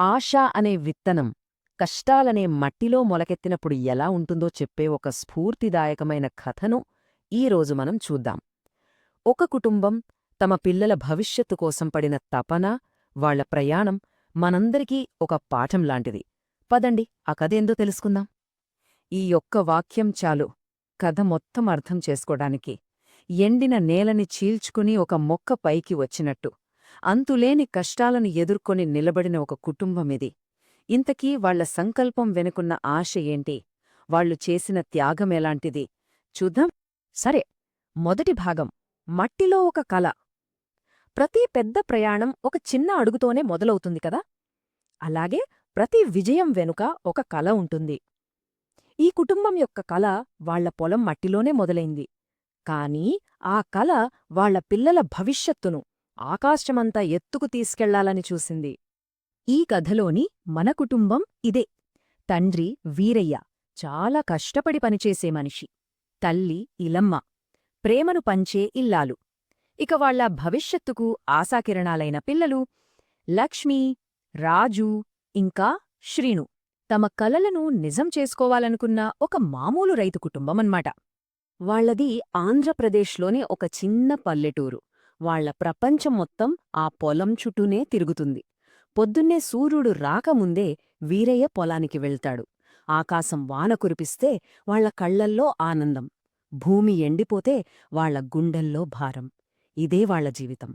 ఆశ అనే విత్తనం కష్టాలనే మట్టిలో మొలకెత్తినప్పుడు ఎలా ఉంటుందో చెప్పే ఒక స్ఫూర్తిదాయకమైన కథను ఈరోజు మనం చూద్దాం. ఒక కుటుంబం తమ పిల్లల భవిష్యత్తు కోసం పడిన తపన, వాళ్ల ప్రయాణం మనందరికీ ఒక పాఠం లాంటిది. పదండి ఆ కథేందో తెలుసుకుందాం. ఈ ఒక్క వాక్యం చాలు కథ మొత్తం అర్థం చేసుకోడానికి. ఎండిన నేలని చీల్చుకుని ఒక మొక్క పైకి వచ్చినట్టు అంతులేని కష్టాలను ఎదుర్కొని నిలబడిన ఒక కుటుంబమిది. ఇంతకీ వాళ్ల సంకల్పం వెనుకున్న ఆశ ఏంటి? వాళ్లు చేసిన త్యాగమెలాంటిది? చూద్దాం. సరే, మొదటి భాగం మట్టిలో ఒక కల. ప్రతి పెద్ద ప్రయాణం ఒక చిన్న అడుగుతోనే మొదలవుతుంది కదా. అలాగే ప్రతి విజయం వెనుక ఒక కల ఉంటుంది. ఈ కుటుంబం యొక్క కల వాళ్ల పొలం మట్టిలోనే మొదలైంది. కానీ ఆ కల వాళ్ల పిల్లల భవిష్యత్తును ఆకాశమంత ఎత్తుకు తీసుకెళ్లాలని చూసింది. ఈ కథలోని మన కుటుంబం ఇదే. తండ్రి వీరయ్య చాలా కష్టపడి పనిచేసే మనిషి. తల్లి ఇలమ్మ ప్రేమను పంచే ఇల్లాలు. ఇక వాళ్ల భవిష్యత్తుకు ఆశాకిరణాలైన పిల్లలు లక్ష్మీ, రాజు ఇంకా శ్రీను. తమ కలలను నిజం చేసుకోవాలనుకున్న ఒక మామూలు రైతు కుటుంబమన్మాట. వాళ్లది ఆంధ్రప్రదేశ్లోని ఒక చిన్న పల్లెటూరు. వాళ్ల ప్రపంచం మొత్తం ఆ పొలం చుట్టూనే తిరుగుతుంది. పొద్దున్నే సూర్యుడు రాకముందే వీరయ్య పొలానికి వెళ్తాడు. ఆకాశం వాన కురిపిస్తే వాళ్ల కళ్లల్లో ఆనందం. భూమి ఎండిపోతే వాళ్ల గుండెల్లో భారం. ఇదే వాళ్ల జీవితం.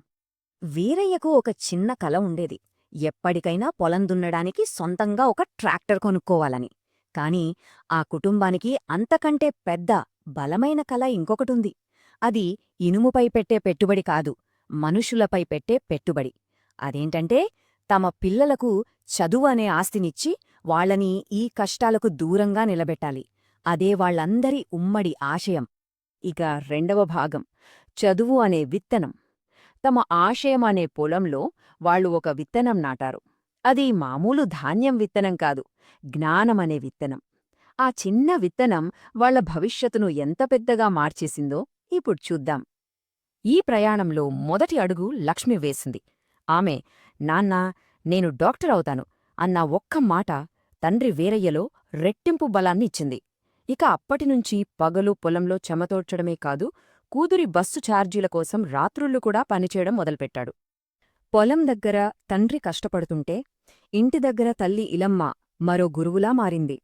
వీరయ్యకు ఒక చిన్న కల ఉండేది. ఎప్పటికైనా పొలం దున్నడానికి సొంతంగా ఒక ట్రాక్టర్ కొనుక్కోవాలని. కాని ఆ కుటుంబానికి అంతకంటే పెద్ద, బలమైన కల ఇంకొకటుంది. అది ఇనుముపై పెట్టే పెట్టుబడి కాదు, మనుషులపై పెట్టే పెట్టుబడి. అదేంటంటే తమ పిల్లలకు చదువు అనే ఆస్తినిచ్చి వాళ్లని ఈ కష్టాలకు దూరంగా నిలబెట్టాలి. అదే వాళ్లందరి ఉమ్మడి ఆశయం. ఇక రెండవ భాగం చదువు అనే విత్తనం. తమ ఆశయం అనే పొలంలో వాళ్లు ఒక విత్తనం నాటారు. అది మామూలు ధాన్యం విత్తనం కాదు, జ్ఞానమనే విత్తనం. ఆ చిన్న విత్తనం వాళ్ల భవిష్యత్తును ఎంత పెద్దగా మార్చేసిందో ఇప్పుడు చూద్దాం. ఈ ప్రయాణంలో మొదటి అడుగు లక్ష్మి వేసింది. ఆమె, నాన్నా, నేను డాక్టర్ అవుతాను అన్న ఒక్క మాట తండ్రి వీరయ్యలో రెట్టింపు బలాన్ని ఇచ్చింది. ఇక అప్పటినుంచి పగలు పొలంలో చెమతోడ్చడమే కాదు, కూతురి బస్సు ఛార్జీల కోసం రాత్రుళ్ళు కూడా పనిచేయడం మొదలుపెట్టాడు. పొలం దగ్గర తండ్రి కష్టపడుతుంటే ఇంటి దగ్గర తల్లి ఇలమ్మ మరో గురువులా మారింది.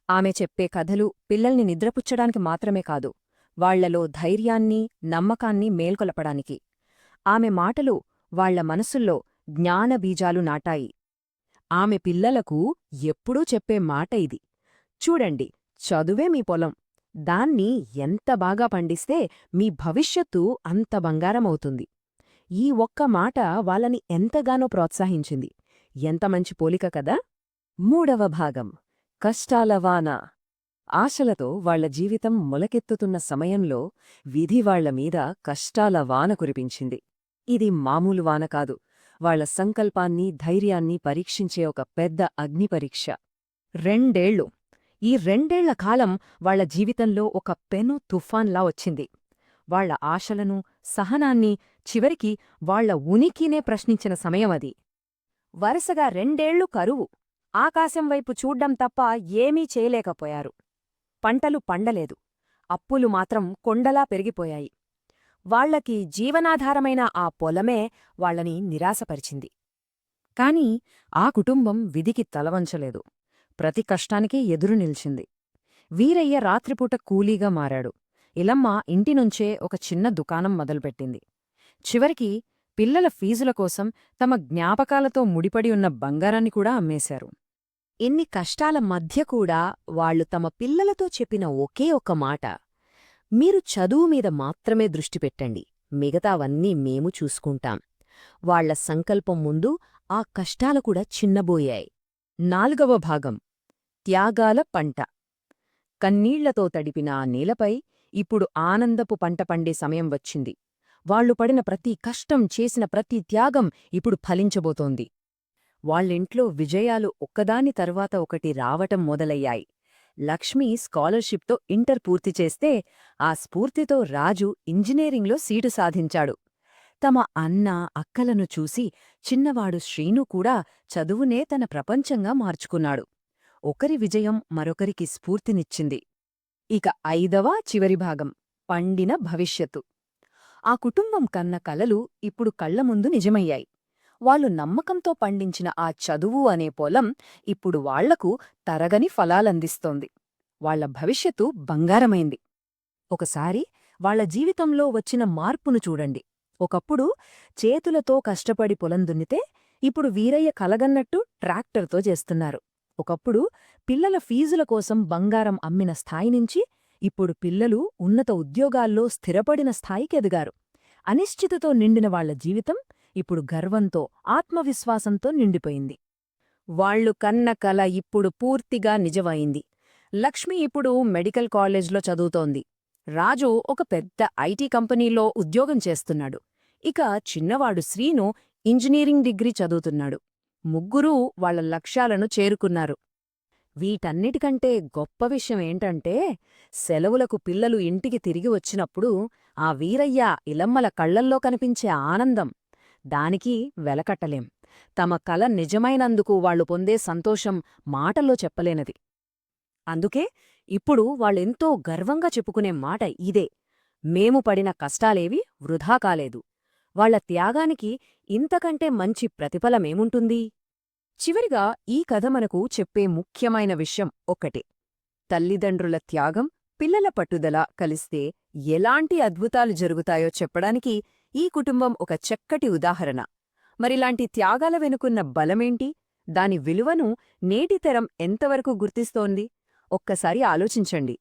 ఆమె చెప్పే కథలు పిల్లల్ని నిద్రపుచ్చడానికి మాత్రమే కాదు, వాళ్లలో ధైర్యాన్ని, నమ్మకాన్ని మేల్కొలపడానికి. ఆమె మాటలు వాళ్ల మనసుల్లో జ్ఞానబీజాలు నాటాయి. ఆమె పిల్లలకు ఎప్పుడూ చెప్పే మాట ఇది: చూడండి, చదువే మీ పొలం. దాన్ని ఎంత బాగా పండిస్తే మీ భవిష్యత్తు అంత బంగారమవుతుంది. ఈ ఒక్క మాట వాళ్ళని ఎంతగానో ప్రోత్సహించింది. ఎంత మంచి పోలిక కదా. మూడవ భాగం కష్టాల వాన. ఆశలతో వాళ్ల జీవితం మొలకెత్తుతున్న సమయంలో విధి వాళ్లమీద కష్టాల వాన కురిపించింది. ఇది మామూలు వాన కాదు, వాళ్ల సంకల్పాన్ని, ధైర్యాన్ని పరీక్షించే ఒక పెద్ద అగ్నిపరీక్ష. 2 ఏళ్లు. ఈ 2 ఏళ్ల కాలం వాళ్ల జీవితంలో ఒక పెను తుఫాన్లా వచ్చింది. వాళ్ల ఆశలను, సహనాన్ని, చివరికి వాళ్ల ఉనికినే ప్రశ్నించిన సమయమది. వరుసగా 2 ఏళ్లు కరువు. ఆకాశం వైపు చూడ్డం తప్ప ఏమీ చేయలేకపోయారు. పంటలు పండలేదు. అప్పులు మాత్రం కొండలా పెరిగిపోయాయి. వాళ్లకి జీవనాధారమైన ఆ పొలమే వాళ్లని నిరాశపరిచింది. కాని ఆ కుటుంబం విధికి తలవంచలేదు. ప్రతి కష్టానికి ఎదురు నిల్చింది. వీరయ్య రాత్రిపూట కూలీగా మారాడు. ఇలమ్మ ఇంటినుంచే ఒక చిన్న దుకాణం మొదలుపెట్టింది. చివరికి పిల్లల ఫీజుల కోసం తమ జ్ఞాపకాలతో ముడిపడి ఉన్న బంగారాన్ని కూడా అమ్మేశారు. ఇన్ని కష్టాల మధ్య కూడా వాళ్లు తమ పిల్లలతో చెప్పిన ఒకే ఒక్క మాట: మీరు చదువు మీద మాత్రమే దృష్టి పెట్టండి, మిగతావన్నీ మేము చూసుకుంటాం. వాళ్ల సంకల్పం ముందు ఆ కష్టాలు కూడా చిన్నబోయాయి. 4వ భాగం త్యాగాల పంట. కన్నీళ్లతో తడిపిన ఆ నేలపై ఇప్పుడు ఆనందపు పంట పండే సమయం వచ్చింది. వాళ్లు పడిన ప్రతి కష్టం, చేసిన ప్రతి త్యాగం ఇప్పుడు ఫలించబోతోంది. వాళ్ళింట్లో విజయాలు ఒక్కదాని తర్వాత ఒకటి రావటం మొదలయ్యాయి. లక్ష్మి స్కాలర్షిప్తో ఇంటర్ పూర్తి చేస్తే ఆ స్ఫూర్తితో రాజు ఇంజనీరింగ్లో సీటు సాధించాడు. తమ అన్న అక్కలను చూసి చిన్నవాడు శ్రీను కూడా చదువునే తన ప్రపంచంగా మార్చుకున్నాడు. ఒకరి విజయం మరొకరికి స్ఫూర్తినిచ్చింది. ఇక 5వ చివరి భాగం పండిన భవిష్యత్తు. ఆ కుటుంబం కన్న కలలు ఇప్పుడు కళ్ల ముందు నిజమయ్యాయి. వాళ్ళు నమ్మకంతో పండించిన ఆ చదువు అనే పొలం ఇప్పుడు వాళ్లకు తరగని ఫలాలందిస్తోంది. వాళ్ల భవిష్యత్తు బంగారమైంది. ఒకసారి వాళ్ల జీవితంలో వచ్చిన మార్పును చూడండి. ఒకప్పుడు చేతులతో కష్టపడి పొలం దున్నితే ఇప్పుడు వీరయ్య కలగన్నట్టు ట్రాక్టర్తో చేస్తున్నారు. ఒకప్పుడు పిల్లల ఫీజుల కోసం బంగారం అమ్మిన స్థాయి నుంచి ఇప్పుడు పిల్లలు ఉన్నత ఉద్యోగాల్లో స్థిరపడిన స్థాయికెదిగారు. అనిశ్చితతో నిండిన వాళ్ల జీవితం ఇప్పుడు గర్వంతో, ఆత్మవిశ్వాసంతో నిండిపోయింది. వాళ్లు కన్న కల ఇప్పుడు పూర్తిగా నిజమైంది. లక్ష్మి ఇప్పుడు మెడికల్ కాలేజ్లో చదువుతోంది. రాజు ఒక పెద్ద ఐటీ కంపెనీలో ఉద్యోగం చేస్తున్నాడు. ఇక చిన్నవాడు శ్రీను ఇంజనీరింగ్ డిగ్రీ చదువుతున్నాడు. ముగ్గురూ వాళ్ల లక్ష్యాలను చేరుకున్నారు. వీటన్నిటికంటే గొప్ప విషయమేంటంటే, సెలవులకు పిల్లలు ఇంటికి తిరిగి వచ్చినప్పుడు ఆ వీరయ్య, ఇలమ్మల కళ్లల్లో కనిపించే ఆనందం, దానికి వెలకట్టలేం. తమ కల నిజమైనందుకు వాళ్లు పొందే సంతోషం మాటల్లో చెప్పలేనది. అందుకే ఇప్పుడు వాళ్ళెంతో గర్వంగా చెప్పుకునే మాట ఇదే: మేము పడిన కష్టాలేవి వృధా కాలేదు. వాళ్ల త్యాగానికి ఇంతకంటే మంచి ప్రతిఫలమేముంటుంది? చివరిగా ఈ కథ మనకు చెప్పే ముఖ్యమైన విషయం ఒక్కటే: తల్లిదండ్రుల త్యాగం, పిల్లల పట్టుదల కలిస్తే ఎలాంటి అద్భుతాలు జరుగుతాయో చెప్పడానికి ఈ కుటుంబం ఒక చక్కటి ఉదాహరణ. మరిలాంటి త్యాగాల వెనుకున్న బలమేంటి? దాని విలువను నేటి తరం ఎంతవరకు గుర్తిస్తోంది? ఒక్కసారి ఆలోచించండి.